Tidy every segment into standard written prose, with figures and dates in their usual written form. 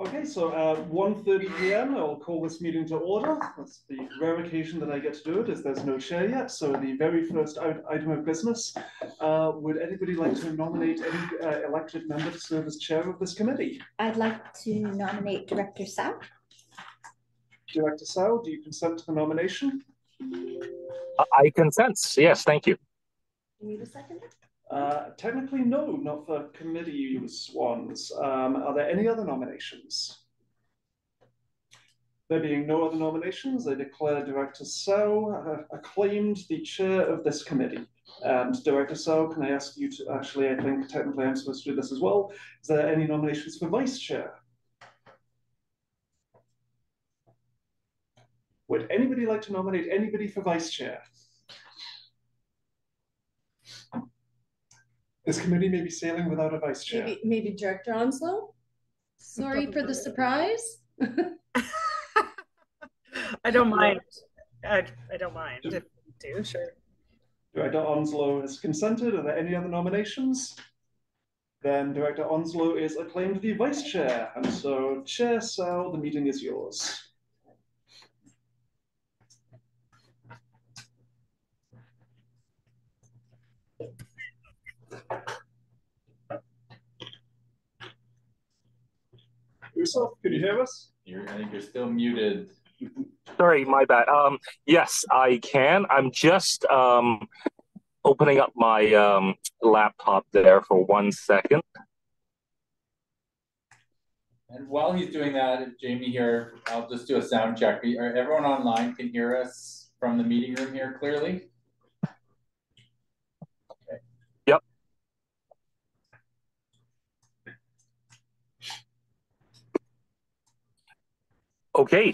Okay, so 1:30 p.m. I'll call this meeting to order. That's the rare occasion that I get to do it, as there's no chair yet. So the very first item of business, would anybody like to nominate any elected member to serve as chair of this committee? I'd like to nominate Director Sau. Director Sau, do you consent to the nomination? I consent. Yes, thank you. Do you need a second? Technically, no, not for committee ones. Are there any other nominations? There being no other nominations, I declare Director Sau acclaimed the chair of this committee. And Director Sau, can I ask you to, actually, I think technically I'm supposed to do this as well. Is there any nominations for vice chair? Would anybody like to nominate anybody for vice chair? This committee may be sailing without a vice chair. Maybe Director Onslow? Sorry for the surprise. I don't mind. I don't mind if you do, sure. Director Onslow has consented. Are there any other nominations? Then Director Onslow is acclaimed the vice chair. And so, Chair Sau, the meeting is yours. Yourself, can you hear us? I think you're still muted. Sorry, my bad. Yes, I can. I'm just opening up my laptop there for 1 second. And while he's doing that, Jamie here, I'll just do a sound check. Everyone online can hear us from the meeting room here clearly? Okay. Yep. Okay.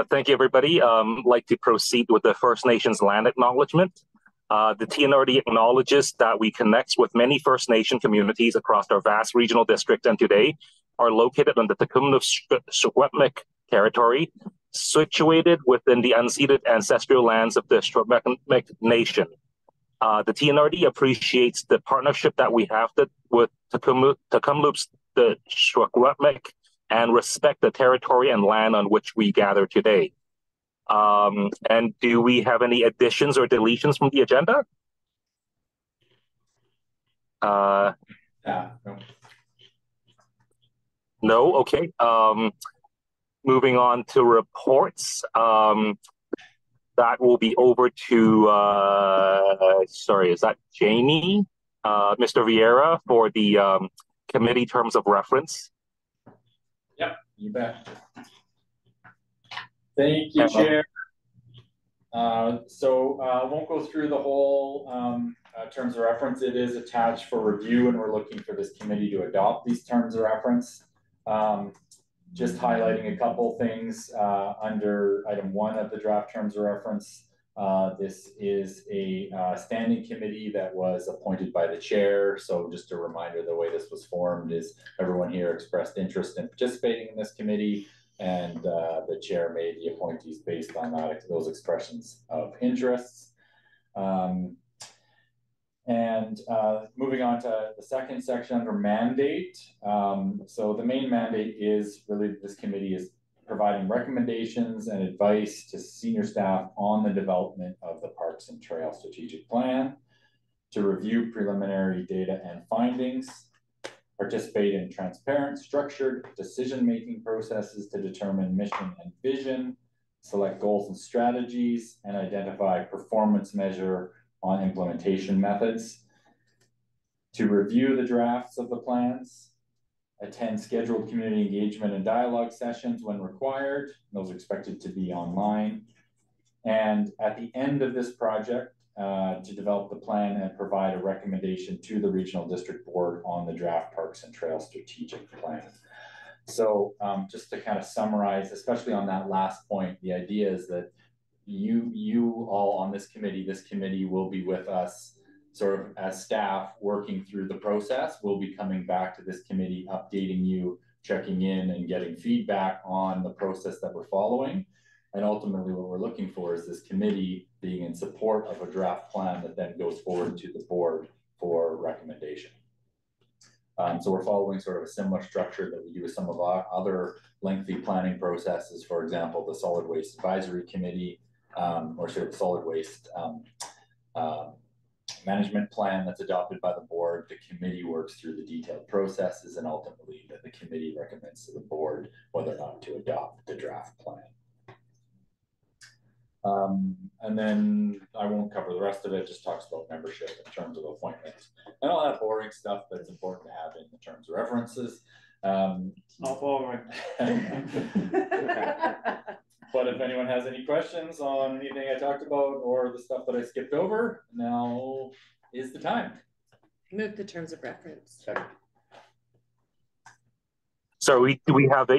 Thank you, everybody. Like to proceed with the First Nations land acknowledgement. The TNRD acknowledges that we connect with many First Nation communities across our vast regional district, and today are located on the Thompson-Nicola territory, situated within the unceded ancestral lands of the Secwepemc Nation. The TNRD appreciates the partnership that we have with Tecumloops, the Secwepemc, and respect the territory and land on which we gather today. And do we have any additions or deletions from the agenda? No. No, okay. Moving on to reports. That will be over to, sorry, is that Jamie? Mr. Vieira for the committee terms of reference. Yep, you bet. Thank you, Chair. I won't go through the whole terms of reference. It is attached for review, and we're looking for this committee to adopt these terms of reference. Just highlighting a couple things under item 1 of the draft terms of reference. This is a standing committee that was appointed by the chair. So just a reminder, the way this was formed is everyone here expressed interest in participating in this committee, and the chair made the appointees based on those expressions of interests. Moving on to the second section under mandate. So the main mandate is really, this committee is providing recommendations and advice to senior staff on the development of the Parks and Trail Strategic Plan, to review preliminary data and findings, participate in transparent, structured decision-making processes to determine mission and vision, select goals and strategies, and identify performance measure on implementation methods, to review the drafts of the plans, attend scheduled community engagement and dialogue sessions when required. Those are expected to be online. And at the end of this project, to develop the plan and provide a recommendation to the Regional District Board on the draft Parks and Trail Strategic Plan. So just to kind of summarize, especially on that last point, the idea is that you all on this committee will be with us sort of as staff working through the process. We'll be coming back to this committee, updating you, checking in and getting feedback on the process that we're following. And ultimately what we're looking for is this committee being in support of a draft plan that then goes forward to the board for recommendation. So we're following sort of a similar structure that we do with some of our other lengthy planning processes. For example, the Solid Waste Advisory Committee, or sort of solid waste management plan that's adopted by the board. The committee works through the detailed processes, and ultimately the committee recommends to the board whether or not to adopt the draft plan. And then I won't cover the rest of it, just talks about membership in terms of appointments and all that boring stuff that's important to have in the terms of references. It's not boring. But if anyone has any questions on anything I talked about or the stuff that I skipped over, now is the time. Move the terms of reference. So do we have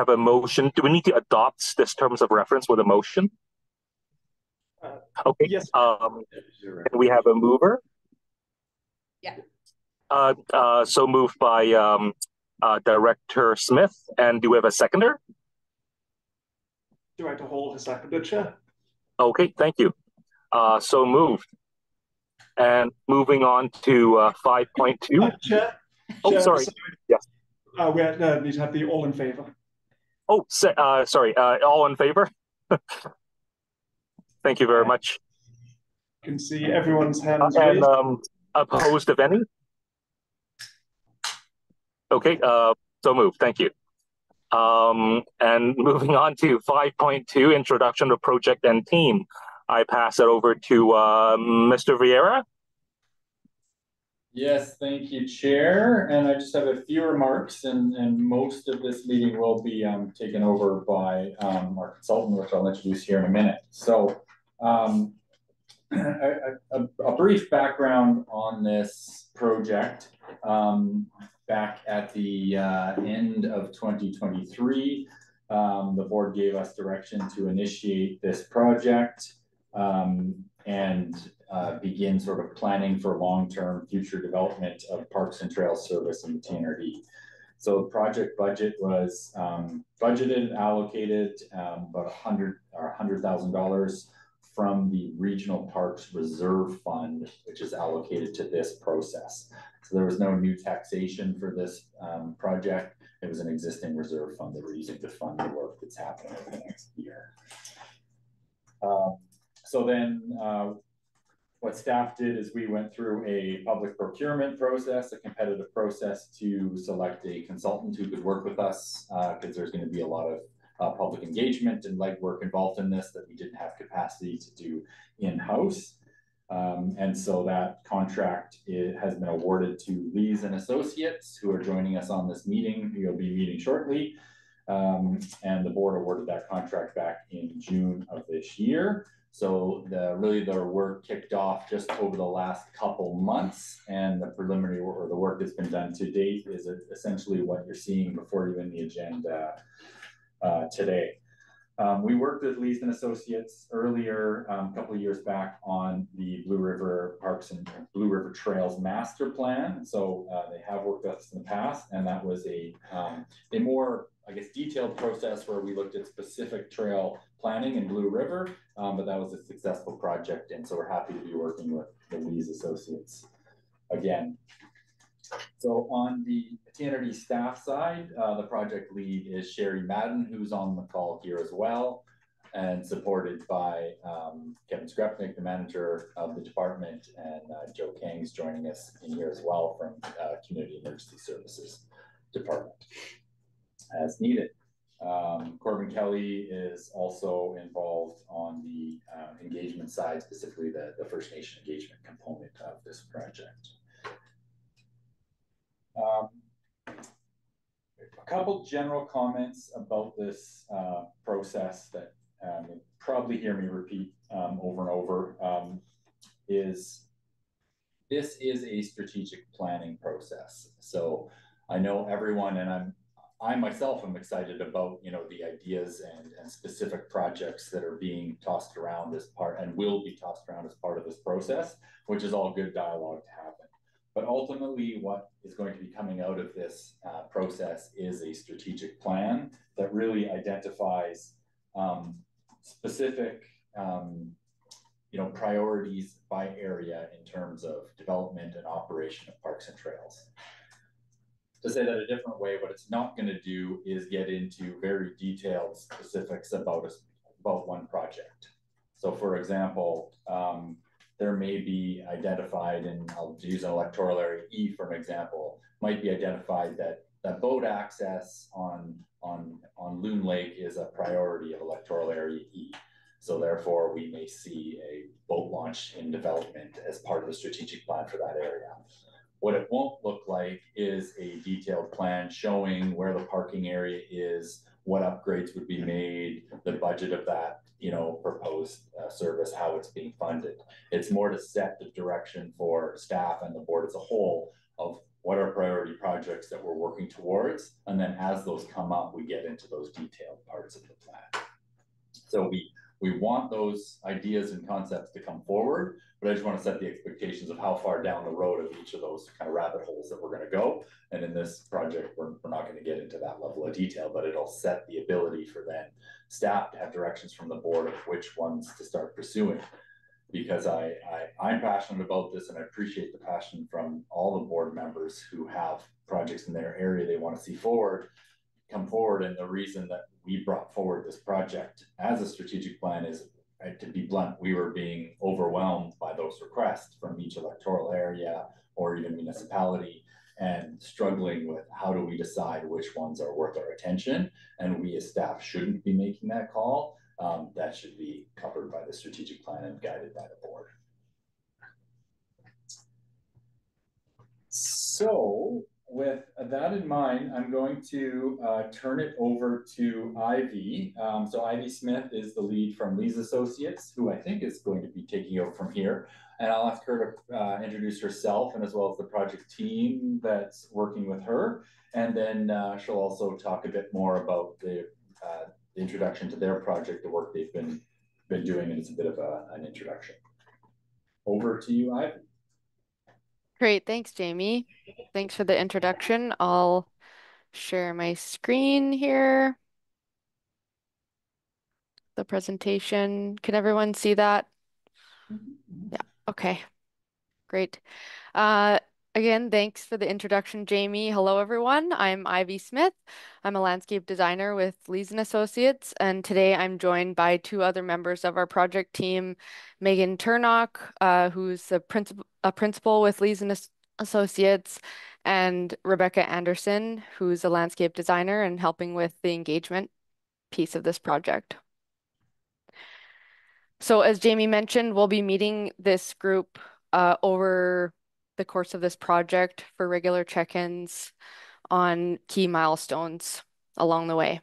a motion? Do we need to adopt this terms of reference with a motion? Okay. Yes. Can we have a mover? Yeah. So moved by Director Smith. And do we have a seconder? Director Hall has seconded, Chair. Okay, thank you. So moved. And moving on to 5.2. Chair. Oh, Chair, sorry. Yes. We need to have the all in favor. Oh, sorry. All in favor? Thank you very much. You can see everyone's hands And raised. opposed, if any? Okay, so moved. Thank you. And moving on to 5.2, introduction to project and team. I pass it over to Mr. Vieira. Yes, thank you, Chair. And I just have a few remarks, and most of this meeting will be taken over by our consultant, which I'll introduce here in a minute. So a brief background on this project. Back at the end of 2023, the board gave us direction to initiate this project and begin sort of planning for long-term future development of Parks and Trails service in the TNRD. So the project budget was budgeted, allocated about $100,000 from the Regional Parks Reserve Fund, which is allocated to this process. So there was no new taxation for this project. It was an existing reserve fund that we're using to fund the work that's happening over the next year. So then what staff did is we went through a public procurement process, a competitive process to select a consultant who could work with us because there's going to be a lot of public engagement and legwork involved in this that we didn't have capacity to do in-house. And so that contract has been awarded to Lees and Associates, who are joining us on this meeting. You'll be meeting shortly. And the board awarded that contract back in June of this year. So really the work kicked off just over the last couple months, and the preliminary work, or the work that's been done to date, is essentially what you're seeing before you in the agenda today. We worked with Lees and Associates earlier, a couple of years back, on the Blue River Parks and Blue River Trails Master Plan. So they have worked with us in the past, and that was a more, I guess, detailed process where we looked at specific trail planning in Blue River, but that was a successful project, and so we're happy to be working with the Lees Associates again. So on the TNRD staff side, the project lead is Sherry Madden, who's on the call here as well, and supported by Kevin Skrepnik, the manager of the department, and Joe Kang's joining us in here as well from Community Emergency Services Department as needed. Corbin Kelly is also involved on the engagement side, specifically the First Nation engagement component of this project. A couple general comments about this process that you'll probably hear me repeat over and over is this is a strategic planning process. So I know everyone, and I myself am excited about, you know, the ideas and specific projects that are being tossed around as part, and will be tossed around as part of this process, which is all good dialogue to happen. But ultimately, what is going to be coming out of this process is a strategic plan that really identifies specific, priorities by area in terms of development and operation of parks and trails. to say that a different way, what it's not going to do is get into very detailed specifics about one project. So for example, there may be identified, and I'll use an electoral area E for an example, might be identified that boat access on Loon Lake is a priority of electoral area E. So therefore, we may see a boat launch in development as part of the strategic plan for that area. What it won't look like is a detailed plan showing where the parking area is, what upgrades would be made, the budget of that, proposed service, how it's being funded. It's more to set the direction for staff and the board as a whole of what are priority projects that we're working towards. And then as those come up, we get into those detailed parts of the plan. So we want those ideas and concepts to come forward, but I just want to set the expectations of how far down the road of each of those kind of rabbit holes that we're going to go. And in this project, we're not going to get into that level of detail, but it'll set the ability for then staff to have directions from the board of which ones to start pursuing. Because I'm passionate about this, and I appreciate the passion from all the board members who have projects in their area they want to see come forward. And the reason that we brought forward this project as a strategic plan is, to be blunt, we were being overwhelmed by those requests from each electoral area or even municipality, and struggling with how do we decide which ones are worth our attention. And we as staff shouldn't be making that call. That should be covered by the strategic plan and guided by the board. So with that in mind, I'm going to turn it over to Ivy. So Ivy Smith is the lead from Lee's Associates, who I think is going to be taking over from here. And I'll ask her to introduce herself, and as well as the project team that's working with her. And then she'll also talk a bit more about the introduction to their project, the work they've been doing, and it's a bit of an introduction. Over to you, Ivy. Great, thanks, Jamie. Thanks for the introduction. I'll share my screen here. The presentation. Can everyone see that? Yeah, okay, great. Again, thanks for the introduction, Jamie. Hello, everyone. I'm Ivy Smith. I'm a landscape designer with Lees & Associates, and today I'm joined by two other members of our project team, Megan Turnock, who's a principal with Lees & Associates, and Rebecca Anderson, who's a landscape designer and helping with the engagement piece of this project. So as Jamie mentioned, we'll be meeting this group over the course of this project for regular check-ins on key milestones along the way.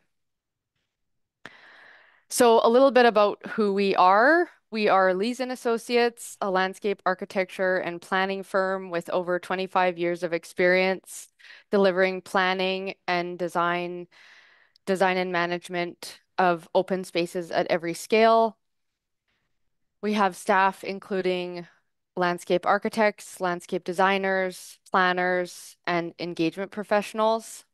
So a little bit about who we are. We are Lees & Associates, a landscape architecture and planning firm with over 25 years of experience delivering planning and design and management of open spaces at every scale. We have staff including landscape architects, landscape designers, planners, and engagement professionals.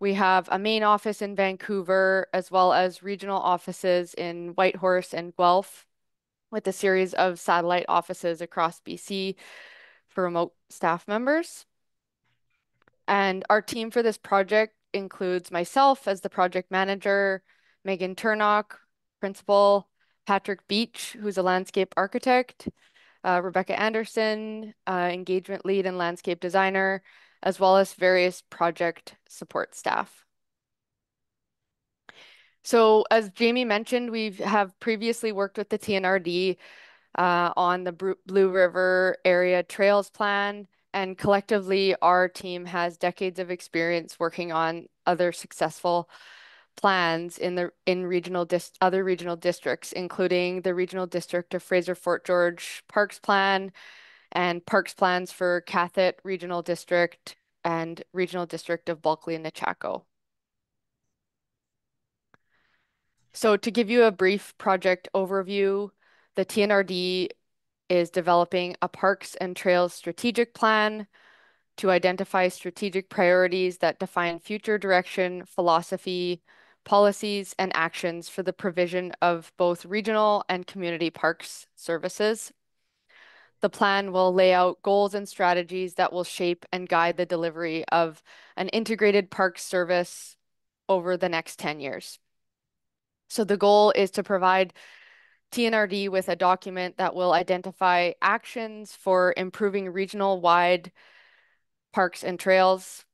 We have a main office in Vancouver, as well as regional offices in Whitehorse and Guelph, with a series of satellite offices across BC for remote staff members. And our team for this project includes myself as the project manager, Megan Turnock, principal, Patrick Beach, who's a landscape architect, Rebecca Anderson, engagement lead and landscape designer, as well as various project support staff. So as Jamie mentioned, we have previously worked with the TNRD on the Blue River Area Trails Plan, and collectively our team has decades of experience working on other successful plans in other regional districts, including the Regional District of Fraser Fort George Parks Plan and Parks Plans for Cathet Regional District and Regional District of Bulkley and Nechako. So to give you a brief project overview, the TNRD is developing a parks and trails strategic plan to identify strategic priorities that define future direction, philosophy, policies, and actions for the provision of both regional and community parks services. The plan will lay out goals and strategies that will shape and guide the delivery of an integrated park service over the next 10 years. So the goal is to provide TNRD with a document that will identify actions for improving regional-wide parks and trails.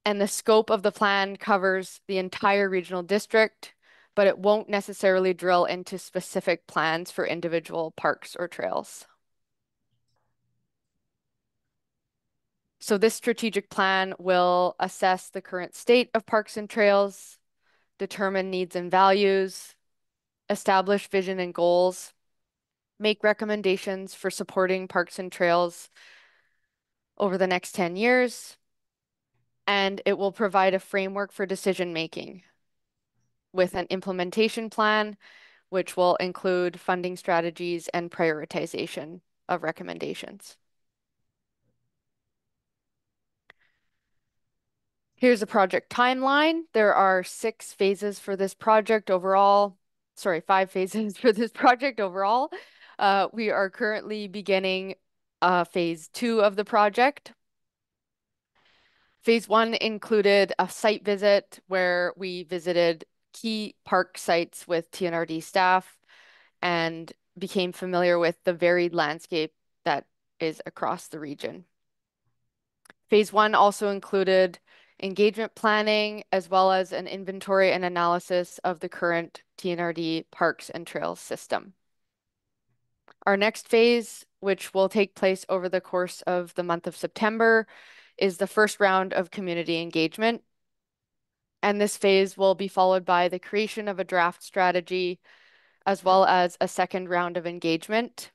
And the scope of the plan covers the entire regional district, but it won't necessarily drill into specific plans for individual parks or trails. So this strategic plan will assess the current state of parks and trails, determine needs and values, establish vision and goals, make recommendations for supporting parks and trails over the next 10 years, and it will provide a framework for decision making with an implementation plan, which will include funding strategies and prioritization of recommendations. Here's a project timeline. There are 6 phases for this project overall. Sorry, 5 phases for this project overall. We are currently beginning phase 2 of the project. Phase 1 included a site visit where we visited key park sites with TNRD staff and became familiar with the varied landscape that is across the region. Phase 1 also included engagement planning, as well as an inventory and analysis of the current TNRD parks and trails system. Our next phase, which will take place over the course of the month of September, is the first round of community engagement. And this phase will be followed by the creation of a draft strategy, as well as a second round of engagement.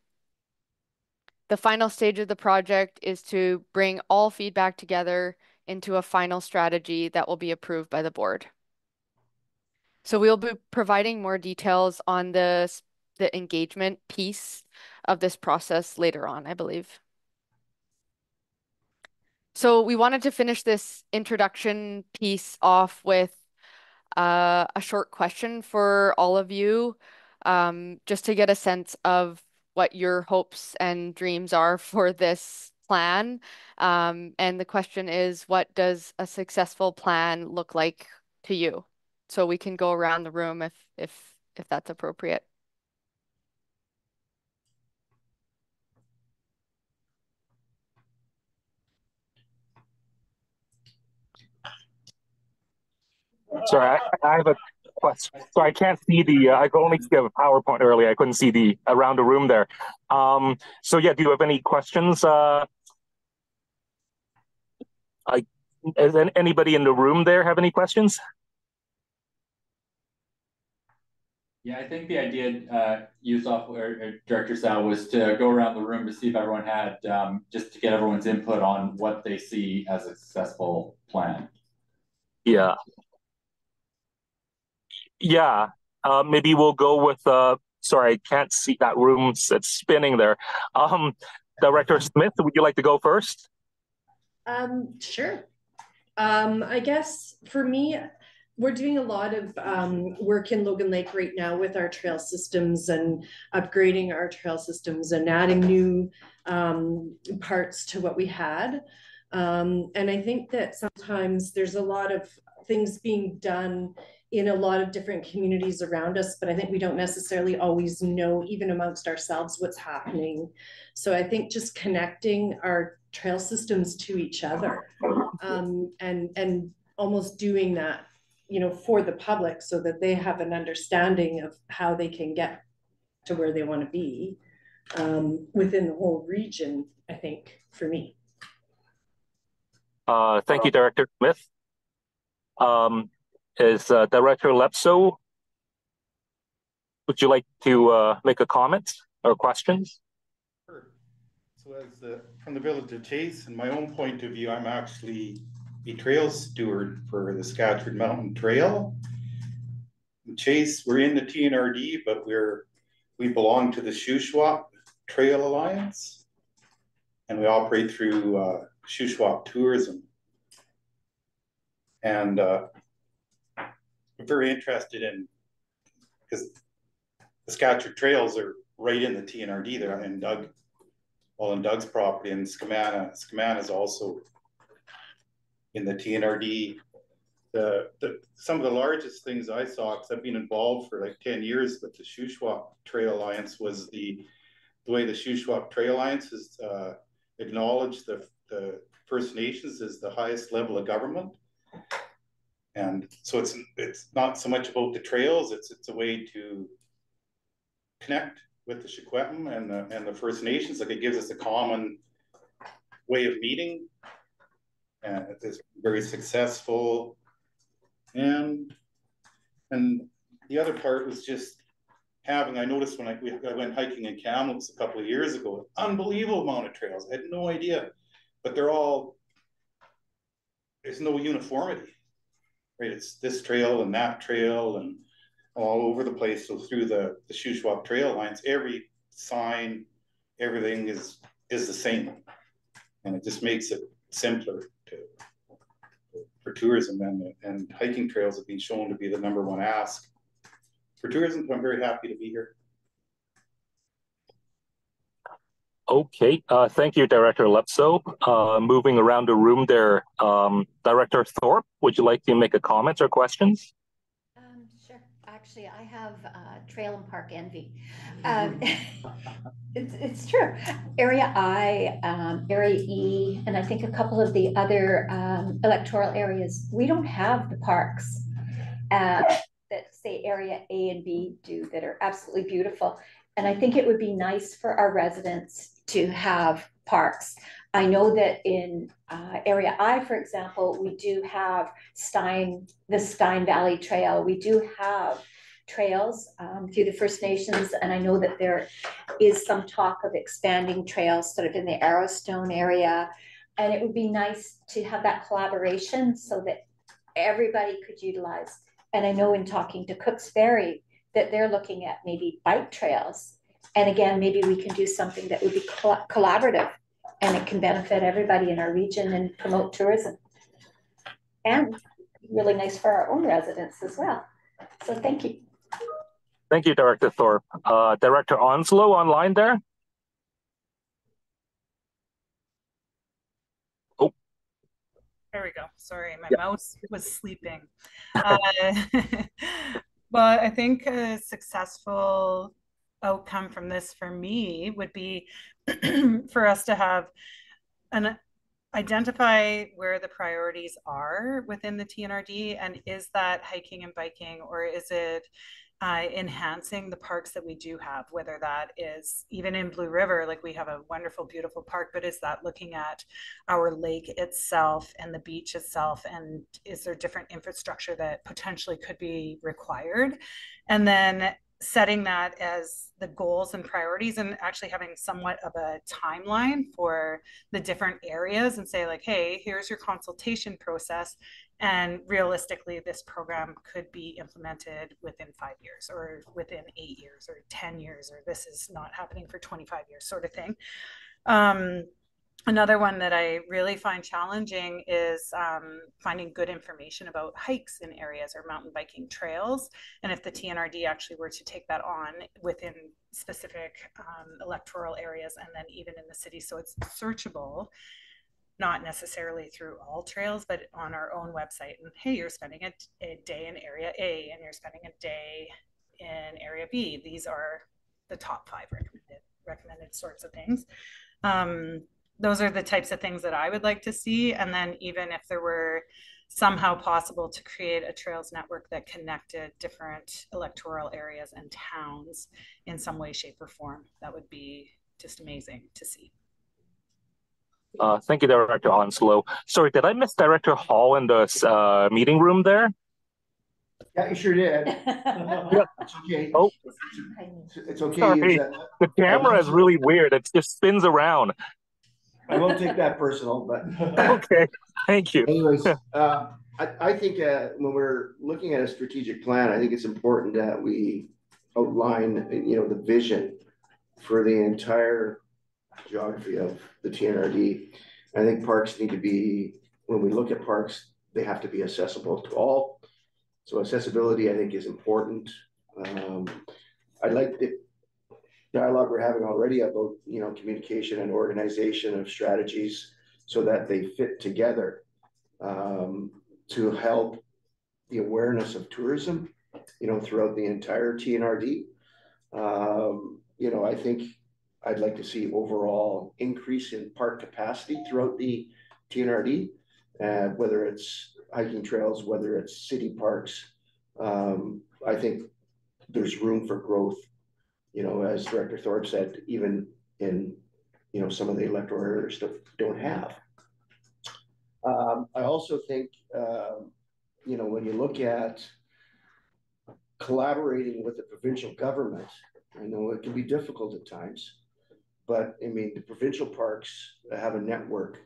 The final stage of the project is to bring all feedback together into a final strategy that will be approved by the board. So we'll be providing more details on the engagement piece of this process later on, I believe. So we wanted to finish this introduction piece off with a short question for all of you, just to get a sense of what your hopes and dreams are for this plan. And the question is, what does a successful plan look like to you? So we can go around the room if that's appropriate. Sorry, I have a question. So I can't see I could only see a PowerPoint earlier. I couldn't see the around the room there. So yeah, do you have any questions? Does anybody in the room there have any questions? Yeah, I think the idea, Yusuf or Director Sal, was to go around the room to see if everyone had, just to get everyone's input on what they see as a successful plan. Yeah. Yeah. Maybe we'll go with, sorry, I can't see that room. It's spinning there. Director Smith, would you like to go first? Sure. I guess for me, we're doing a lot of work in Logan Lake right now with our trail systems and upgrading our trail systems and adding new parts to what we had. And I think that sometimes there's a lot of things being done in a lot of different communities around us, but I think we don't necessarily always know, even amongst ourselves, what's happening. So I think just connecting our trail systems to each other and almost doing that, you know, for the public so that they have an understanding of how they can get to where they want to be within the whole region, I think, for me. Thank you, Director Smith. Is Director Lepso, would you like to make a comment or questions? Sure. So as from the village of Chase, in my own point of view, I'm actually a trail steward for the Scatcherd Mountain Trail. In Chase, we're in the TNRD, but we belong to the Shuswap Trail Alliance, and we operate through Shuswap Tourism. And I'm very interested in, because the Scatcherd trails are right in the TNRD there. I'm in Doug. all in Doug's property in Scamana. Scamana is also in the TNRD. Some of the largest things I saw, because I've been involved for like 10 years with the Shuswap Trail Alliance, was the way the Shuswap Trail Alliance has acknowledged the First Nations as the highest level of government. And so it's not so much about the trails, it's a way to connect with the Shikwetm and the First Nations. Like, it gives us a common way of meeting, and it's very successful. And the other part was just having, I noticed when I went hiking in Kamloops a couple of years ago, unbelievable amount of trails. I had no idea, but there's no uniformity, right? It's this trail and that trail and all over the place. So through the Shuswap Trail Alliance, every sign, everything is the same, and it just makes it simpler for tourism, and hiking trails have been shown to be the #1 ask for tourism. I'm very happy to be here. Okay, thank you, Director Lepso. Moving around the room there, Director Thorpe, would you like to make a comment or questions? Sure. Actually, I have trail and park envy. It's true. Area I, Area E, and I think a couple of the other electoral areas, we don't have the parks that say Area A and B do, that are absolutely beautiful. And I think it would be nice for our residents to have parks. I know that in Area I, for example, we do have the Stein Valley Trail. We do have trails through the First Nations, and I know that there is some talk of expanding trails sort of in the Arrowstone area. And it would be nice to have that collaboration so that everybody could utilize. And I know in talking to Cooks Ferry that they're looking at maybe bike trails. And again, maybe we can do something that would be collaborative, and it can benefit everybody in our region and promote tourism. And really nice for our own residents as well. So thank you. Thank you, Director Thorpe. Director Onslow online there? Oh. There we go. Sorry, my mouse was sleeping. Well, I think a successful outcome from this for me would be for us to have identify where the priorities are within the TNRD, and is that hiking and biking, or is it enhancing the parks that we do have, whether that is even in Blue River, like we have a wonderful, beautiful park, but is that looking at our lake itself and the beach itself, and is there different infrastructure that potentially could be required? And then setting that as the goals and priorities, and actually having somewhat of a timeline for the different areas, and say like, hey, here's your consultation process, and realistically this program could be implemented within 5 years, or within 8 years, or 10 years, or this is not happening for 25 years, sort of thing. Another one that I really find challenging is finding good information about hikes in areas or mountain biking trails. And if the TNRD actually were to take that on within specific electoral areas, and then even in the city, so it's searchable, not necessarily through all trails, but on our own website. And hey, you're spending a day in Area A, and you're spending a day in Area B. These are the top 5 recommended sorts of things. Those are the types of things that I would like to see. And then even if there were somehow possible to create a trails network that connected different electoral areas and towns in some way, shape, or form, that would be just amazing to see. Thank you, Director Onslow. Sorry, did I miss Director Hall in the meeting room there? Yeah, you sure did. Yeah. It's okay. Oh, it's okay. sorry. The camera is really weird. It just spins around. I won't take that personal, but okay. Thank you. Anyways, I think when we're looking at a strategic plan, I think it's important that we outline, the vision for the entire geography of the TNRD. I think parks need to be, when we look at parks, they have to be accessible to all. So accessibility, I think, is important. I like dialogue we're having already about, you know, communication and organization of strategies so that they fit together to help the awareness of tourism, you know, throughout the entire TNRD. You know, I think I'd like to see overall increase in park capacity throughout the TNRD, whether it's hiking trails, whether it's city parks. I think there's room for growth, you know, as Director Thorpe said, even in, you know, some of the electoral areas that don't have. I also think, you know, when you look at collaborating with the provincial government, I know it can be difficult at times, but I mean, the provincial parks have a network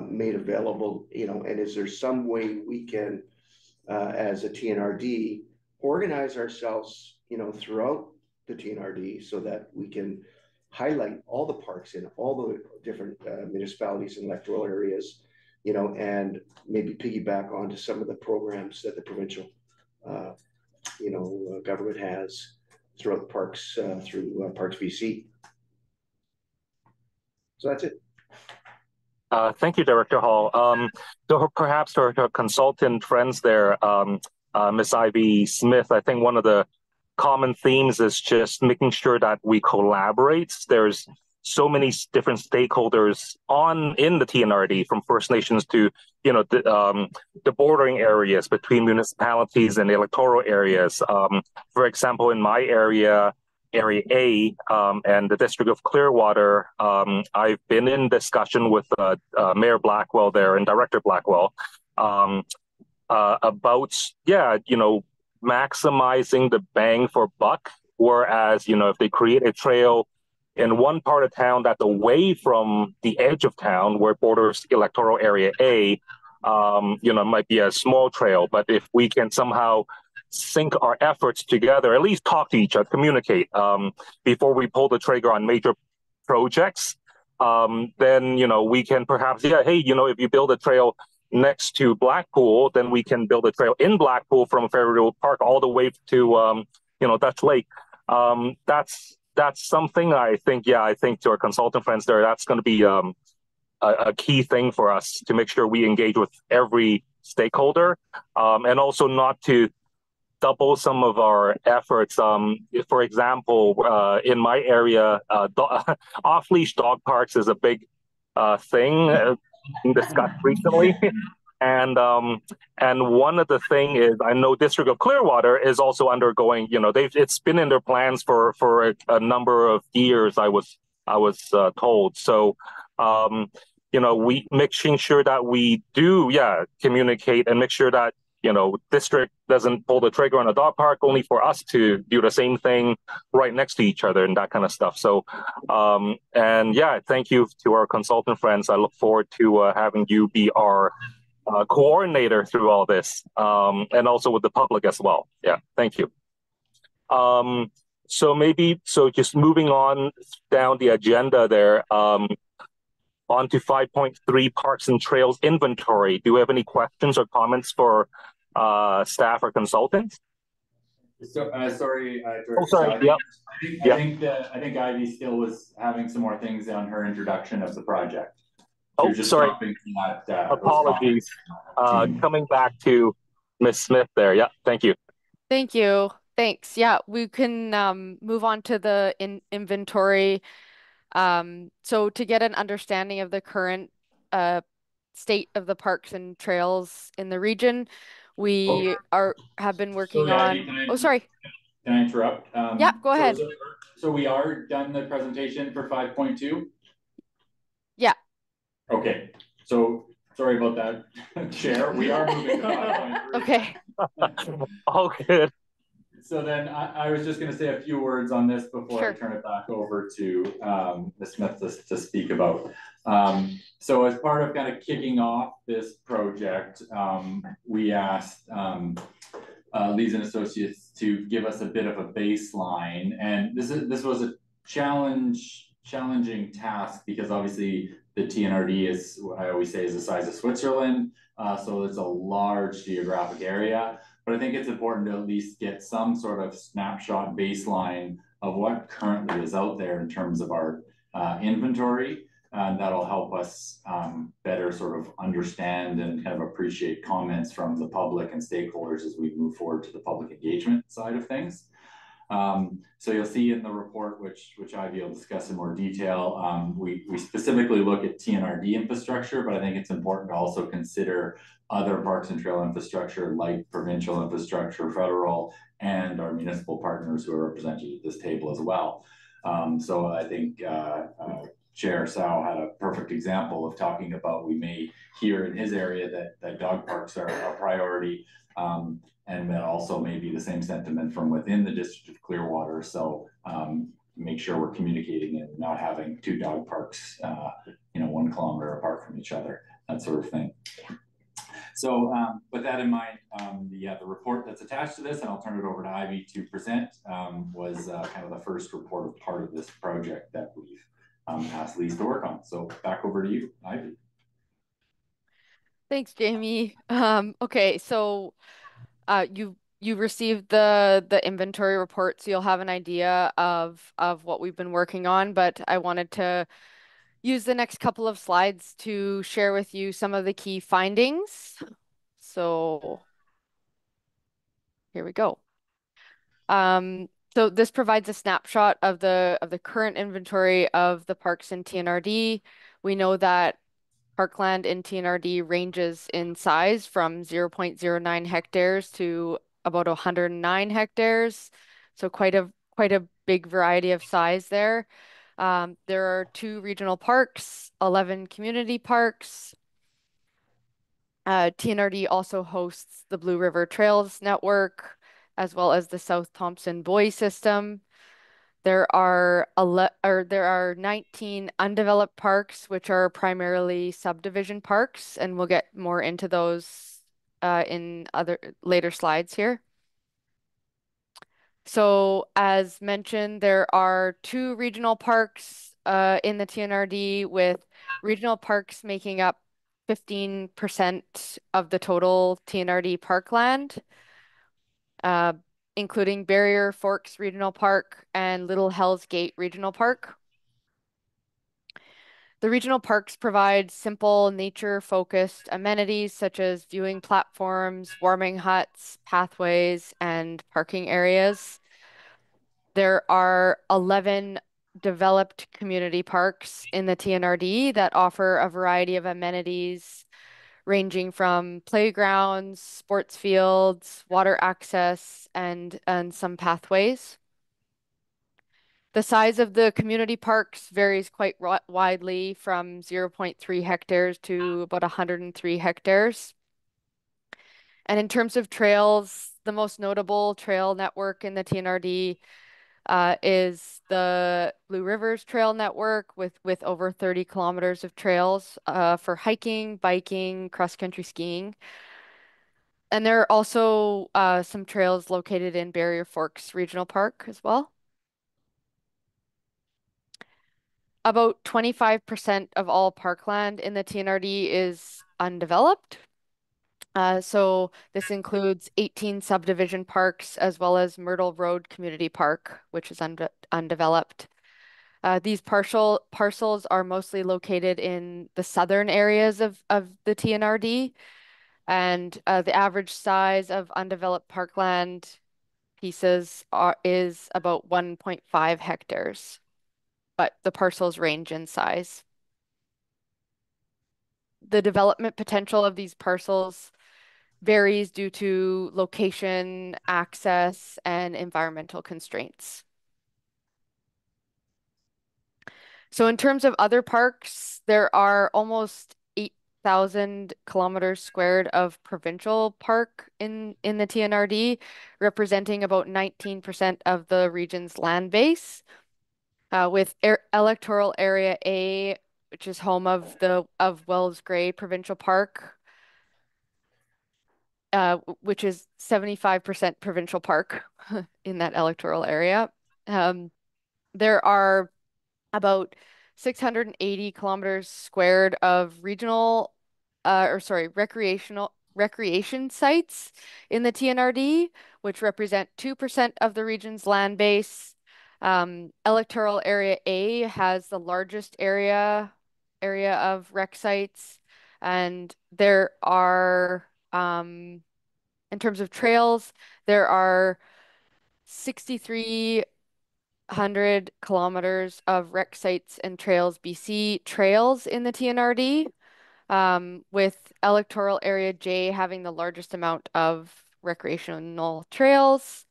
made available, you know, and is there some way we can, as a TNRD, organize ourselves, you know, throughout the TNRD so that we can highlight all the parks in all the different municipalities and electoral areas, you know, and maybe piggyback onto some of the programs that the provincial, you know, government has throughout the parks, through Parks BC. So that's it. Thank you, Director Hall. So perhaps to our consultant friends there, Ms. Ivy Smith, I think one of the common themes is just making sure that we collaborate. There's so many different stakeholders in the TNRD, from First Nations to, you know, the bordering areas between municipalities and electoral areas. For example, in my area, Area A, and the District of Clearwater, I've been in discussion with Mayor Blackwell there and Director Blackwell about, yeah, you know, maximizing the bang for buck. Whereas, you know, if they create a trail in one part of town that's away from the edge of town where borders electoral area A, you know, it might be a small trail, but if we can somehow sync our efforts together, at least talk to each other, communicate before we pull the trigger on major projects, then, you know, we can perhaps, yeah, hey, you know, if you build a trail next to Blackpool, then we can build a trail in Blackpool from Ferryfield Park all the way to, you know, Dutch Lake. That's something I think, yeah, I think to our consultant friends there, that's going to be a key thing for us to make sure we engage with every stakeholder, and also not to double some of our efforts. For example, in my area, off-leash dog parks is a big thing discussed recently. And one of the thing is, I know District of Clearwater is also undergoing, you know, it's been in their plans for a number of years, I was told. So, you know, we making sure that we do, yeah, communicate and make sure that, you know, district doesn't pull the trigger on a dog park only for us to do the same thing right next to each other and that kind of stuff. So, and yeah, thank you to our consultant friends. I look forward to having you be our coordinator through all this, and also with the public as well. Yeah, thank you. So just moving on down the agenda there, on to 5.3 Parks and Trails Inventory. Do we have any questions or comments for staff or consultants? So, sorry, oh, sorry. Yep. I think Ivy still was having some more things on her introduction of the project. Oh, sorry. Apologies. Coming back to Ms. Smith there. Yeah, thank you. Thank you. Thanks. Yeah, we can move on to the inventory. So to get an understanding of the current state of the parks and trails in the region, we have been working on. Oh, sorry. Can I interrupt? Yeah, go ahead. So we are done the presentation for 5.2? Yeah. Okay. So sorry about that, Chair. We are moving to 5.3. Okay. All good. So then I was just going to say a few words on this before I turn it back over to Ms. Smith to speak about. So as part of kind of kicking off this project, we asked Lees and Associates to give us a bit of a baseline, and this was a challenging task because obviously the TNRD is, what I always say, is the size of Switzerland, so it's a large geographic area. But I think it's important to at least get some sort of snapshot baseline of what currently is out there in terms of our inventory. That'll help us better sort of understand and kind of appreciate comments from the public and stakeholders as we move forward to the public engagement side of things. So you'll see in the report, which Ivy will discuss in more detail, we specifically look at TNRD infrastructure, but I think it's important to also consider other parks and trail infrastructure like provincial infrastructure, federal, and our municipal partners who are represented at this table as well. So I think Chair Sao had a perfect example of talking about, we may hear in his area that dog parks are a priority. And that also may be the same sentiment from within the District of Clearwater. So make sure we're communicating and not having two dog parks, 1 kilometer apart from each other, that sort of thing. So with that in mind, the report that's attached to this, and I'll turn it over to Ivy to present, was kind of the first report of part of this project that we've asked Lise to work on. So back over to you, Ivy. Thanks, Jamie. Okay, so you received the inventory report, so you'll have an idea of what we've been working on, but I wanted to use the next couple of slides to share with you some of the key findings. So here we go. So this provides a snapshot of the current inventory of the parks in TNRD. We know that parkland in TNRD ranges in size from 0.09 hectares to about 109 hectares. So quite a big variety of size there. There are 2 regional parks, 11 community parks. TNRD also hosts the Blue River Trails Network, as well as the South Thompson Buoy System. There are 19 undeveloped parks, which are primarily subdivision parks, and we'll get more into those in other later slides here. So as mentioned, there are 2 regional parks in the TNRD, with regional parks making up 15% of the total TNRD parkland, including Barrier Forks Regional Park and Little Hells Gate Regional Park. The regional parks provide simple nature-focused amenities such as viewing platforms, warming huts, pathways, and parking areas. There are 11 developed community parks in the TNRD that offer a variety of amenities ranging from playgrounds, sports fields, water access, and some pathways. The size of the community parks varies quite widely from 0.3 hectares to about 103 hectares. And in terms of trails, the most notable trail network in the TNRD is the Blue Rivers Trail Network with over 30 kilometers of trails for hiking, biking, cross-country skiing. And there are also some trails located in Barrier Forks Regional Park as well. About 25% of all parkland in the TNRD is undeveloped. So this includes 18 subdivision parks as well as Myrtle Road Community Park, which is undeveloped. These parcels are mostly located in the southern areas of the TNRD, and the average size of undeveloped parkland pieces is about 1.5 hectares, but the parcels range in size. The development potential of these parcels varies due to location, access, and environmental constraints. So in terms of other parks, there are almost 8,000 kilometers squared of provincial park in the TNRD, representing about 19% of the region's land base, with electoral area A, which is home of Wells Gray Provincial Park, which is 75% provincial park in that electoral area. There are about 680 kilometers squared of recreation sites in the TNRD, which represent 2% of the region's land base. Electoral Area A has the largest area of rec sites, and there are, in terms of trails, there are 6,300 kilometers of rec sites and trails BC trails in the TNRD, with Electoral Area J having the largest amount of recreational trails.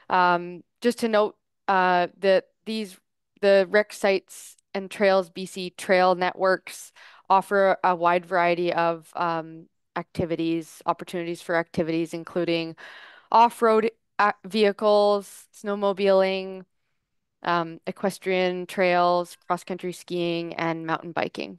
Just to note that the rec sites and trails BC trail networks offer a wide variety of opportunities for activities, including off-road vehicles, snowmobiling, equestrian trails, cross-country skiing, and mountain biking.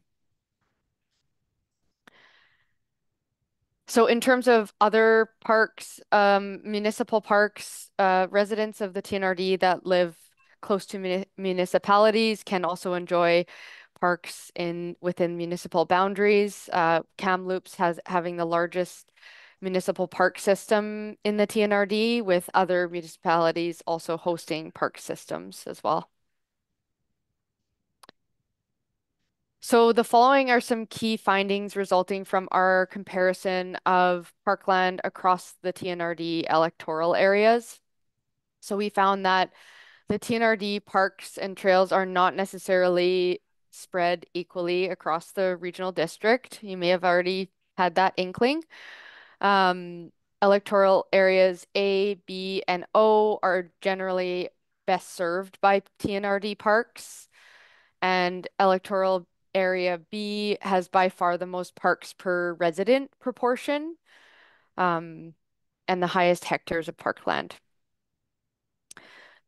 So in terms of other parks, municipal parks, residents of the TNRD that live close to municipalities can also enjoy parks within municipal boundaries. Kamloops having the largest municipal park system in the TNRD, with other municipalities also hosting park systems as well. So the following are some key findings resulting from our comparison of parkland across the TNRD electoral areas. So we found that the TNRD parks and trails are not necessarily spread equally across the regional district. You may have already had that inkling. Electoral areas A, B, and O are generally best served by TNRD parks, and electoral area B has by far the most parks per resident proportion, and the highest hectares of parkland.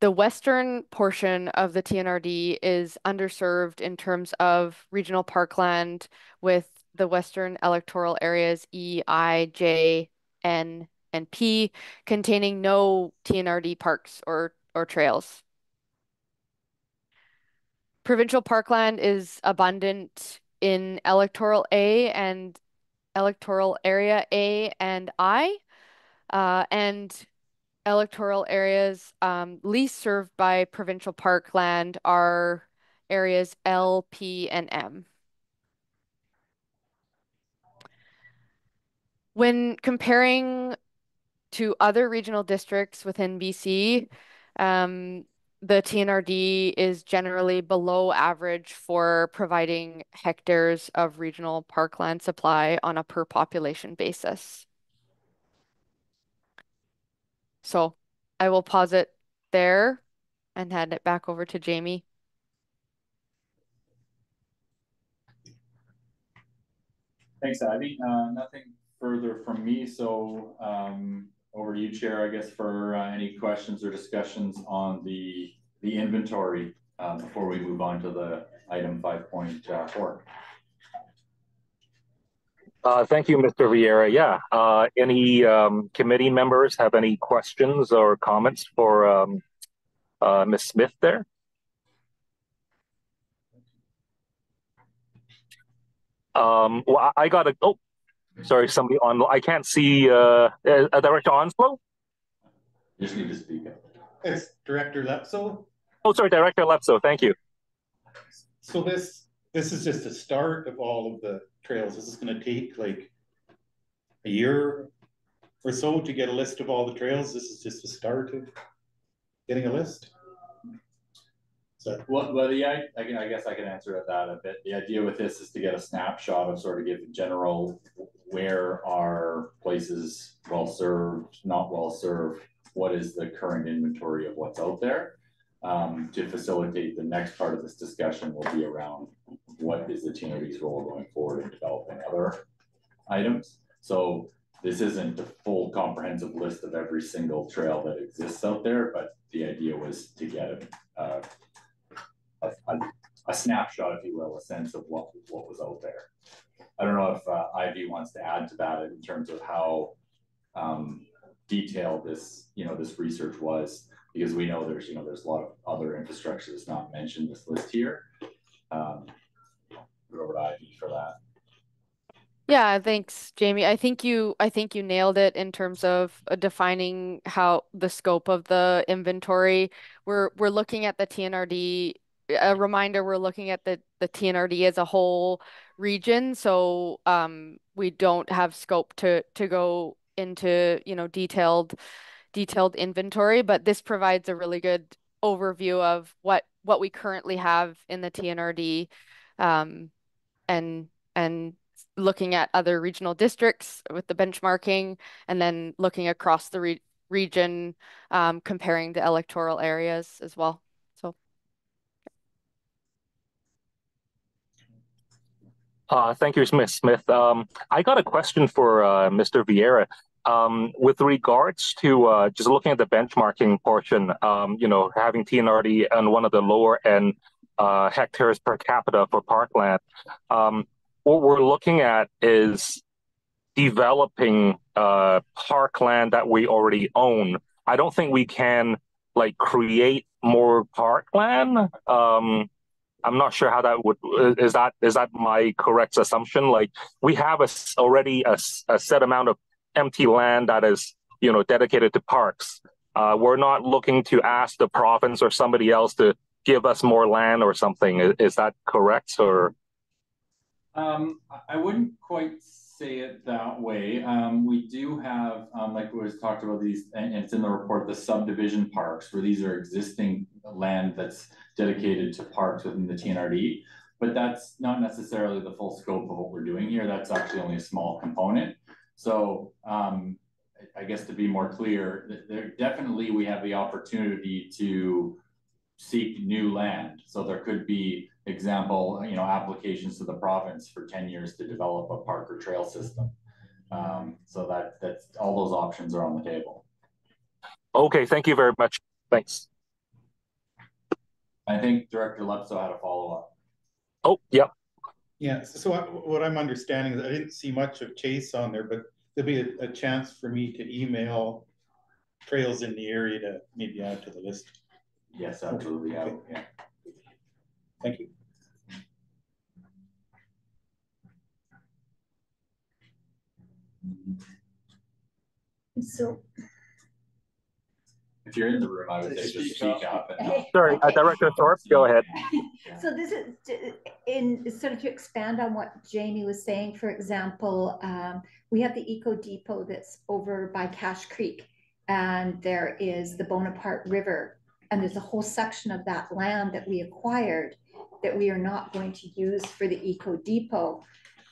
The western portion of the TNRD is underserved in terms of regional parkland, with the western electoral areas E, I, J, N, and P containing no TNRD parks or trails. Provincial parkland is abundant in electoral A and electoral area A and I, and electoral areas least served by provincial parkland are areas L, P, and M. When comparing to other regional districts within BC, the TNRD is generally below average for providing hectares of regional parkland supply on a per population basis. So I will pause it there and hand it back over to Jamie. Thanks, Abby. Nothing further from me. So over to you, Chair, I guess, for any questions or discussions on the inventory before we move on to the item 5.4. Thank you, Mr. Vieira. Yeah. Any committee members have any questions or comments for Ms. Smith there? Well, I got a, oh, sorry, somebody on, I can't see Director Onslow? You just need to speak up. It's Director Lepso. Oh, sorry, Director Lepso, thank you. So this is just the start of all of the trails. This is going to take like a year or so to get a list of all the trails. This is just the start of getting a list. So, well, yeah, I guess I can answer that a bit. The idea with this is to get a snapshot of sort of give general where are places well served, not well served, what is the current inventory of what's out there. To facilitate the next part of this discussion will be around what is the TNRD's role going forward in developing other items. So this isn't a full comprehensive list of every single trail that exists out there, but the idea was to get a snapshot, if you will, a sense of what was out there. I don't know if Ivy wants to add to that in terms of how detailed this research was, because we know there's a lot of other infrastructure that's not mentioned in this list here. Go over to Ivy for that. Yeah, thanks, Jamie. I think you nailed it in terms of defining how the scope of the inventory. We're looking at the TNRD. A reminder, we're looking at the TNRD as a whole region, so we don't have scope to go into, detailed inventory, but this provides a really good overview of what we currently have in the TNRD, and and looking at other regional districts with the benchmarking, and then looking across the region, comparing the electoral areas as well. So, Thank you, Ms. Smith. I got a question for Mr. Vieira. With regards to just looking at the benchmarking portion, having TNRD on one of the lower end hectares per capita for parkland, what we're looking at is developing parkland that we already own. I don't think we can like create more parkland. I'm not sure how that would is that my correct assumption? Like we have already a set amount of empty land that is dedicated to parks. We're not looking to ask the province or somebody else to give us more land or something. Is that correct? Or I wouldn't quite say it that way. We do have, like we was talked about these, and it's in the report, the subdivision parks, where these are existing land that's dedicated to parks within the TNRD. But that's not necessarily the full scope of what we're doing here. That's actually only a small component. So I guess to be more clear, there definitely we have the opportunity to seek new land. So there could be example, applications to the province for 10 years to develop a park or trail system. So that's all those options are on the table. Okay, thank you very much. Thanks. I think Director Lepso had a follow-up. Oh, yeah. Yeah, so what I'm understanding is I didn't see much of Chase on there, but there'll be a chance for me to email trails in the area to maybe add to the list. Yes, absolutely. Okay. Yeah. Thank you. So if you're in the room, I would say just speak up. Sorry, okay. Director Thorpe, go ahead. So this is in sort of to expand on what Jamie was saying. For example, we have the Eco Depot that's over by Cache Creek, and there is the Bonaparte River, and there's a whole section of that land that we acquired that we are not going to use for the Eco Depot.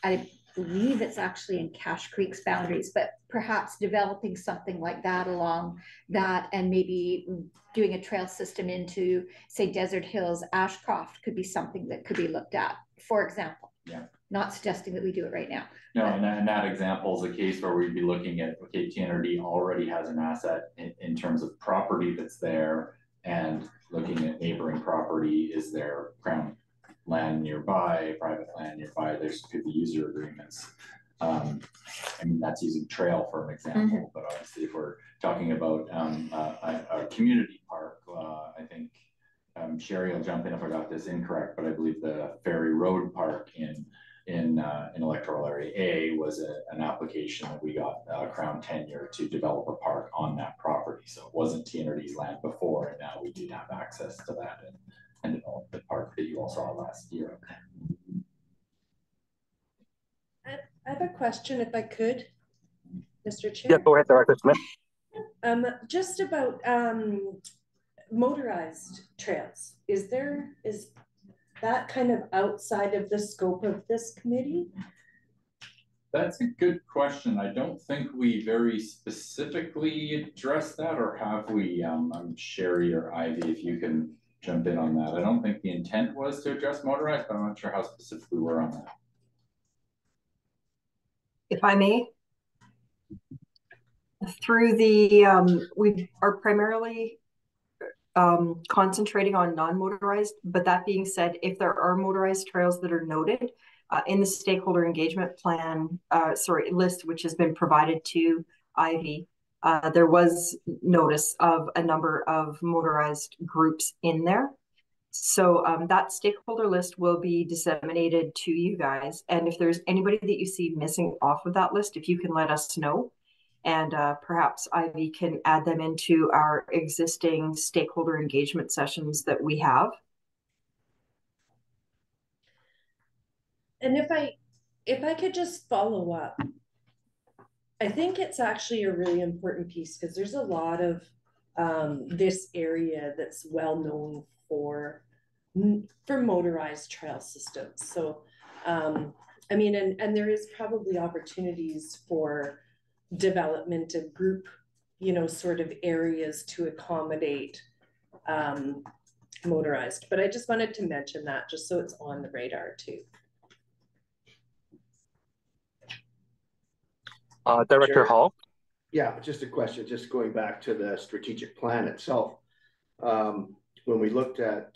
I believe it's actually in Cache Creek's boundaries, but perhaps developing something like that along that, and maybe doing a trail system into, say, Desert Hills, Ashcroft could be something that could be looked at, for example. Yeah. Not suggesting that we do it right now. No, and that example is a case where we'd be looking at, okay, TNRD already has an asset in terms of property that's there, and looking at neighboring property, is there Crown land nearby, private land nearby, there's could be user agreements. I mean, that's using trail for an example, but obviously if we're talking about a community park, I think Sherry will jump in if I got this incorrect, but I believe the Ferry Road Park in electoral area A was an application that we got Crown tenure to develop a park on that property. So it wasn't TNRD's land before, and now we do have access to that and develop the park that you all saw last year. I have a question, if I could, Mr. Chair. Yeah, go ahead, Director Smith. Just about motorized trails. Is that kind of outside of the scope of this committee? That's a good question. I don't think we very specifically addressed that, or have we? Sherry or Ivy, if you can jump in on that. I don't think the intent was to address motorized, but I'm not sure how specific we were on that. If I may, through the we are primarily concentrating on non-motorized, but that being said, if there are motorized trails that are noted in the stakeholder engagement plan, list, which has been provided to Ivy, there was notice of a number of motorized groups in there. So that stakeholder list will be disseminated to you guys. And if there's anybody that you see missing off of that list, if you can let us know, and perhaps Ivy can add them into our existing stakeholder engagement sessions that we have. And if I could just follow up, I think it's actually a really important piece because there's a lot of this area that's well known for motorized trail systems. So, I mean, and there is probably opportunities for development of group, you know, sort of areas to accommodate motorized. But I just wanted to mention that just so it's on the radar too. Director Sure. Hall? Yeah, just a question, just going back to the strategic plan itself. When we looked at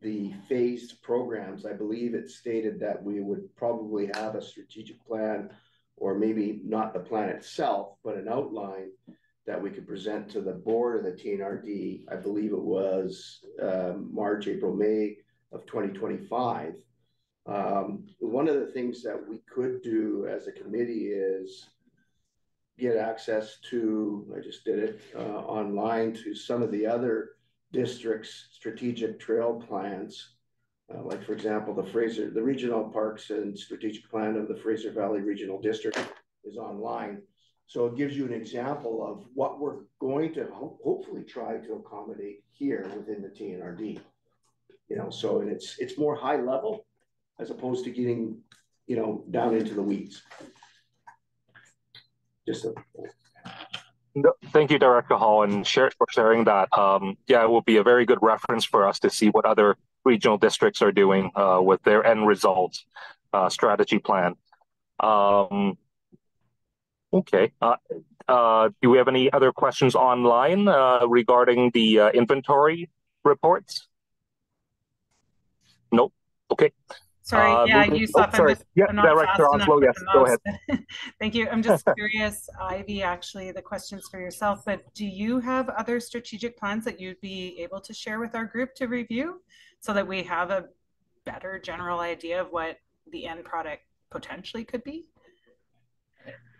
the phased programs, I believe it stated that we would probably have a strategic plan, or maybe not the plan itself, but an outline that we could present to the board of the TNRD. I believe it was March, April, May of 2025. One of the things that we could do as a committee is get access to, I just did it online, to some of the other districts' strategic trail plans. Like for example, the regional parks and strategic plan of the Fraser Valley Regional District is online. So it gives you an example of what we're going to hopefully try to accommodate here within the TNRD. You know, so it's more high level as opposed to getting, you know, down into the weeds. Thank you, Director Hall, and for sharing that. Yeah, it will be a very good reference for us to see what other regional districts are doing with their end results strategy plan. Okay. Do we have any other questions online regarding the inventory reports? Nope. Okay. Sorry, yeah, Yusuf, I'm not Director fast Oslo, enough yes, with the go mouse. ahead. Thank you. I'm just curious, Ivy, actually, the question's for yourself, but do you have other strategic plans that you'd be able to share with our group to review so that we have a better general idea of what the end product potentially could be?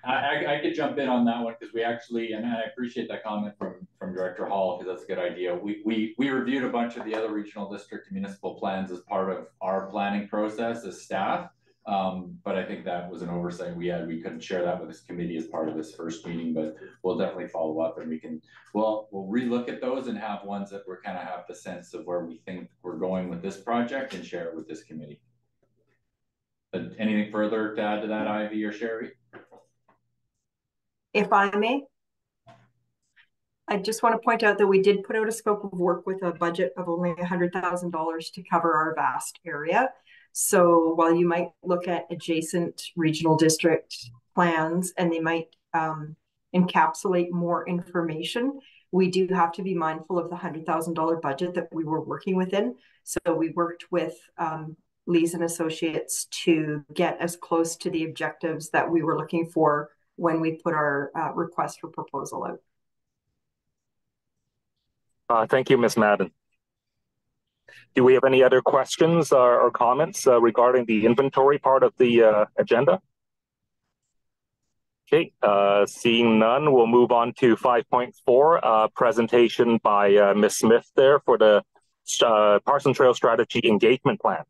I could jump in on that one because we actually, and I appreciate that comment from Director Hall because that's a good idea. We reviewed a bunch of the other regional district municipal plans as part of our planning process as staff. But I think that was an oversight we had. We couldn't share that with this committee as part of this first meeting, but we'll definitely follow up and we'll relook at those and have ones that we're kind of have the sense of where we think we're going with this project and share it with this committee. But anything further to add to that, Ivy or Sherry? If I may, I just want to point out that we did put out a scope of work with a budget of only $100,000 to cover our vast area. So while you might look at adjacent regional district plans and they might encapsulate more information, we do have to be mindful of the $100,000 budget that we were working within. So we worked with Lees and Associates to get as close to the objectives that we were looking for when we put our request for proposal out. Thank you, Ms. Madden. Do we have any other questions or comments regarding the inventory part of the agenda? Okay, seeing none, we'll move on to 5.4, presentation by Ms. Smith there for the Parson Trail Strategy Engagement Plan.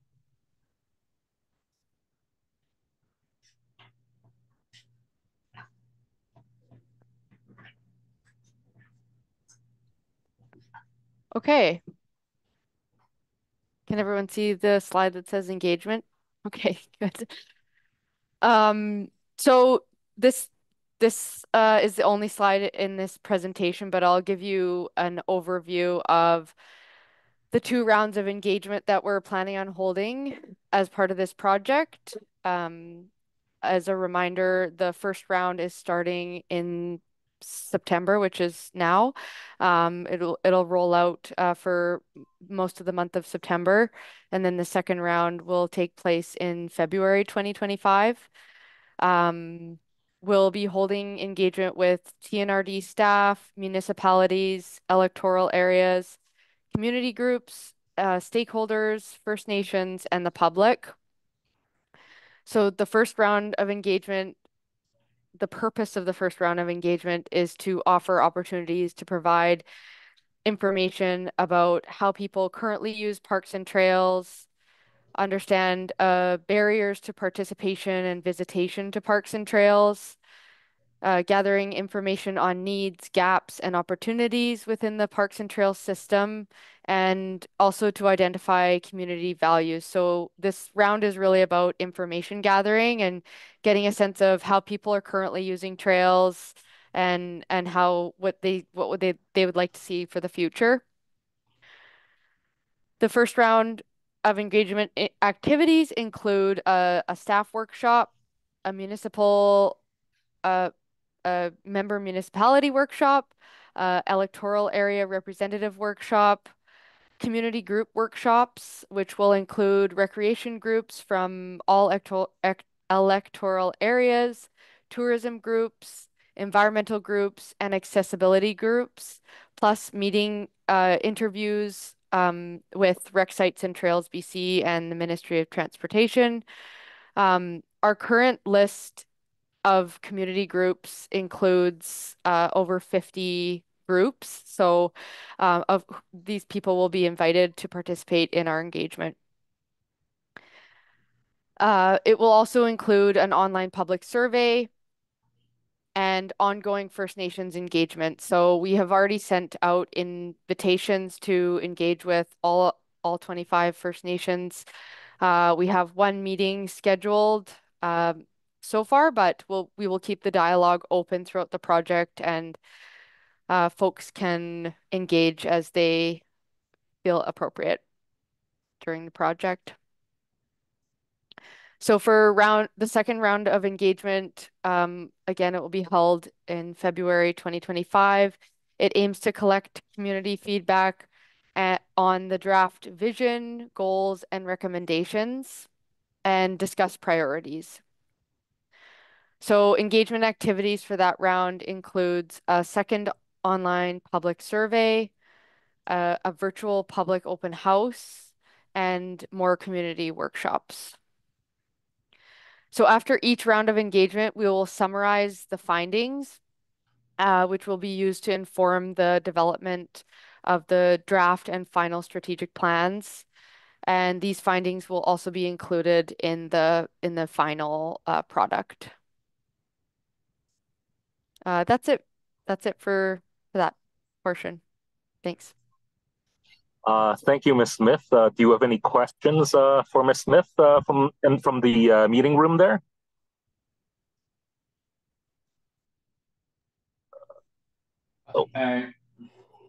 Okay. Can everyone see the slide that says engagement? Okay, good. So this is the only slide in this presentation, but I'll give you an overview of the 2 rounds of engagement that we're planning on holding as part of this project. As a reminder, the first round is starting in September, which is now. It'll roll out for most of the month of September, and then the second round will take place in February 2025. We'll be holding engagement with TNRD staff, municipalities, electoral areas, community groups, stakeholders, First Nations, and the public. So the first round of engagement, the purpose of the first round of engagement is to offer opportunities to provide information about how people currently use parks and trails, understand barriers to participation and visitation to parks and trails, gathering information on needs, gaps, and opportunities within the parks and trails system, and also to identify community values. So this round is really about information gathering and getting a sense of how people are currently using trails and how what they would like to see for the future. The first round of engagement activities include a staff workshop, a municipal a member municipality workshop, electoral area representative workshop, community group workshops, which will include recreation groups from all electoral areas, tourism groups, environmental groups, and accessibility groups, plus meeting interviews with Rec Sites and Trails BC and the Ministry of Transportation. Our current list of community groups includes over 50 groups. So of these people will be invited to participate in our engagement. It will also include an online public survey and ongoing First Nations engagement. So we have already sent out invitations to engage with all 25 First Nations. We have one meeting scheduled so far, but we will keep the dialogue open throughout the project, and folks can engage as they feel appropriate during the project. So for the second round of engagement, again, it will be held in February 2025. It aims to collect community feedback on the draft vision, goals, and recommendations, and discuss priorities. So engagement activities for that round includes a second online public survey, a virtual public open house, and more community workshops. So after each round of engagement, we will summarize the findings, which will be used to inform the development of the draft and final strategic plans. And these findings will also be included in the final product. That's it. That's it for that portion. Thanks. Thank you, Ms. Smith. Do you have any questions for Ms. Smith from the meeting room there? Oh.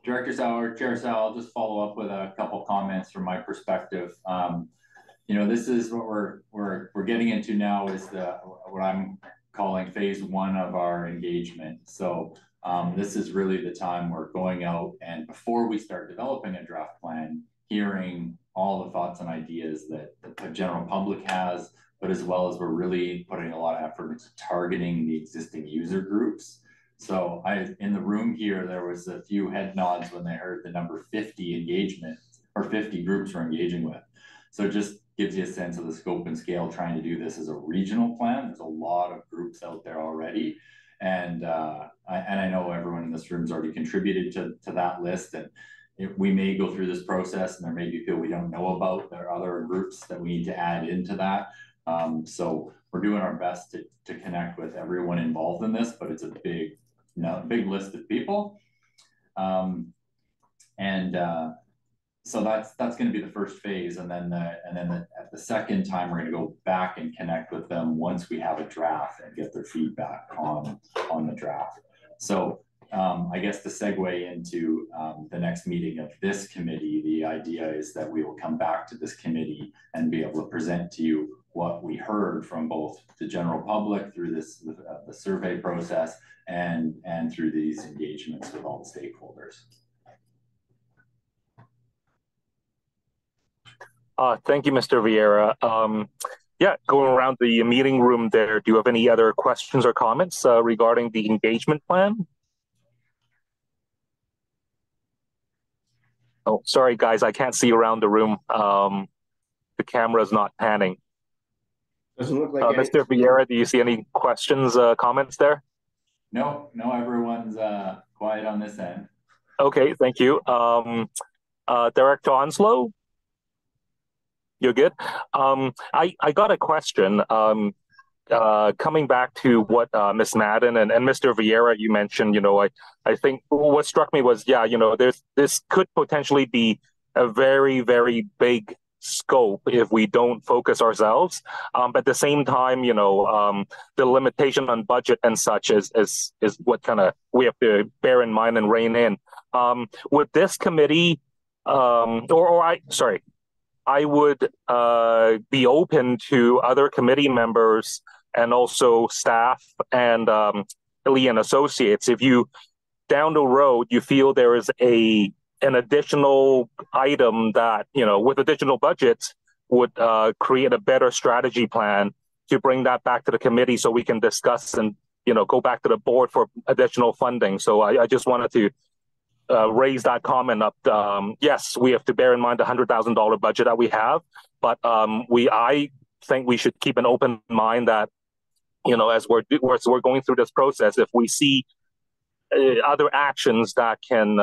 Director Sauer, Chair Sauer, I'll just follow up with a couple comments from my perspective. You know, this is what we're getting into now is what I'm calling phase one of our engagement. So this is really the time we're going out and before we start developing a draft plan, hearing all the thoughts and ideas that the general public has, but as well as we're really putting a lot of effort into targeting the existing user groups. So in the room here, there was a few head nods when they heard the number 50 engagement or 50 groups we're engaging with. So it just gives you a sense of the scope and scale trying to do this as a regional plan. There's a lot of groups out there already. And I know everyone in this room's already contributed to that list. And we may go through this process and there may be people we don't know about. There are other groups that we need to add into that. So we're doing our best to connect with everyone involved in this, but it's a big list of people. So that's going to be the first phase, and then at the second time we're going to go back and connect with them once we have a draft and get their feedback on the draft. So I guess to segue into the next meeting of this committee, the idea is that we will come back to this committee and be able to present to you what we heard from both the general public through the survey process and through these engagements with all the stakeholders. Thank you, Mr. Vieira. Yeah, going around the meeting room there, do you have any other questions or comments regarding the engagement plan? Oh, sorry, guys, I can't see around the room. The camera is not panning. Doesn't look like Mr. Vieira, do you see any questions, comments there? No, everyone's quiet on this end. Okay, thank you. Director Onslow, you're good. I got a question. Coming back to what Ms. Madden and Mr. Vieira, you mentioned, I think what struck me was, this could potentially be a very, very big scope if we don't focus ourselves. But at the same time, the limitation on budget and such is what kind of we have to bear in mind and rein in. Would this committee, I would be open to other committee members and also staff and Lee and Associates. If you down the road you feel there is an additional item that with additional budgets would create a better strategy plan to bring that back to the committee so we can discuss and go back to the board for additional funding. So I just wanted to raise that comment up. Yes, we have to bear in mind the $100,000 budget that we have, but I think we should keep an open mind that as we're going through this process, if we see other actions that can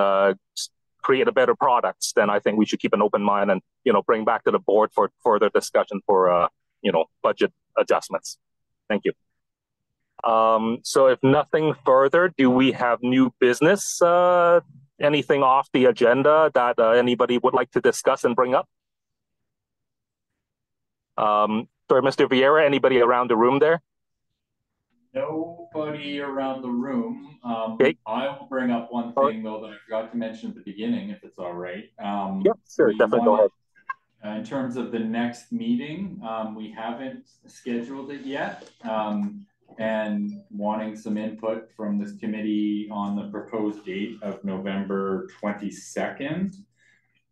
create a better products, then I think we should keep an open mind and bring back to the board for further discussion for budget adjustments. Thank you. So if nothing further, do we have new business? Anything off the agenda that anybody would like to discuss and bring up? Sorry, Mr. Vieira, anybody around the room there? Nobody around the room. Okay. I will bring up one thing though that I forgot to mention at the beginning, if it's all right. Yeah, sure, definitely go ahead. In terms of the next meeting, we haven't scheduled it yet, and wanting some input from this committee on the proposed date of November 22nd.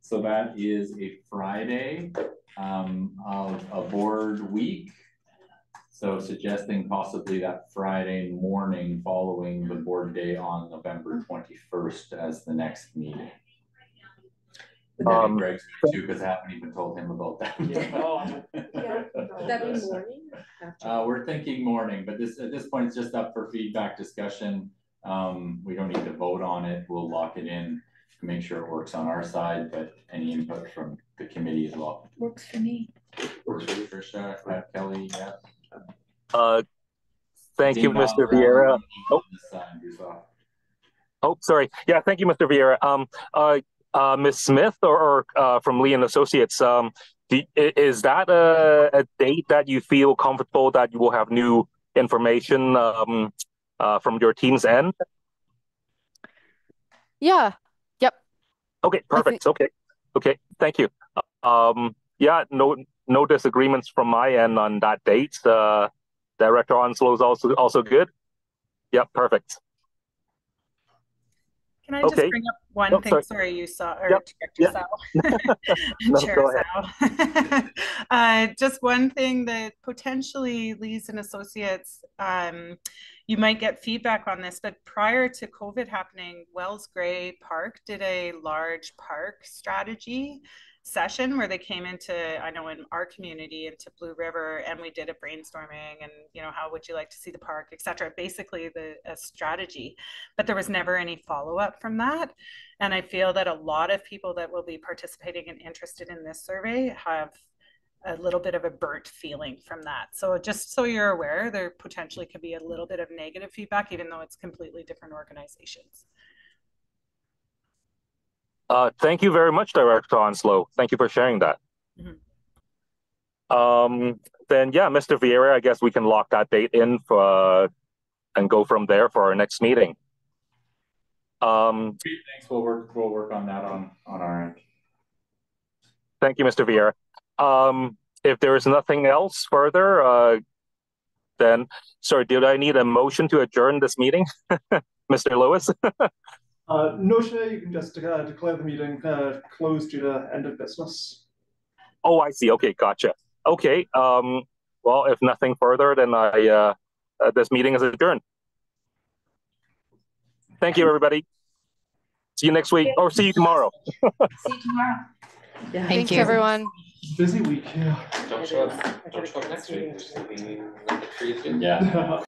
So that is a Friday of a board week. So suggesting possibly that Friday morning following the board day on November 21st as the next meeting. Greg's too, because I haven't even told him about that. Would that be morning? We're thinking morning, but at this point it's just up for feedback discussion. We don't need to vote on it. We'll lock it in to make sure it works on our side, but any input from the committee as well. Works for me. Works for you, Tricia, Kelly, yeah. Thank you, Mr. Vieira. Oh, sorry. Yeah, thank you, Mr. Vieira. Ms. Smith or from Lee and Associates, is that a date that you feel comfortable that you will have new information from your team's end? Yeah. Yep. Okay, perfect. Okay, thank you. Yeah, no disagreements from my end on that date. Director Onslow is also good. Yep, perfect. Can I just bring up one thing? Sorry, you saw, or Director Sal. Chair Sal. Just one thing that potentially Lees and Associates, you might get feedback on this, but prior to COVID happening, Wells Gray Park did a large park strategy session where they came into, I know in our community, into Blue River, and we did a brainstorming and, how would you like to see the park, etc. Basically a strategy, but there was never any follow-up from that. And I feel that a lot of people that will be participating and interested in this survey have a little bit of a burnt feeling from that. So just so you're aware, there potentially could be a little bit of negative feedback, even though it's completely different organizations. Thank you very much, Director Onslow. Thank you for sharing that. Then, yeah, Mr. Vieira, I guess we can lock that date in and go from there for our next meeting. Thanks. We'll work on that on our end. Thank you, Mr. Vieira. If there is nothing else further, then, sorry, did I need a motion to adjourn this meeting, Mr. Lewis? No, Chair, you can just declare the meeting closed due to end of business. Oh, I see. Okay, gotcha. Okay. Well, if nothing further, then this meeting is adjourned. Thank you, everybody. See you next week, or see you tomorrow. See you tomorrow. Yeah. Thanks, everyone. Busy week, yeah. Don't show up next week. There's gonna be the trees. Yeah.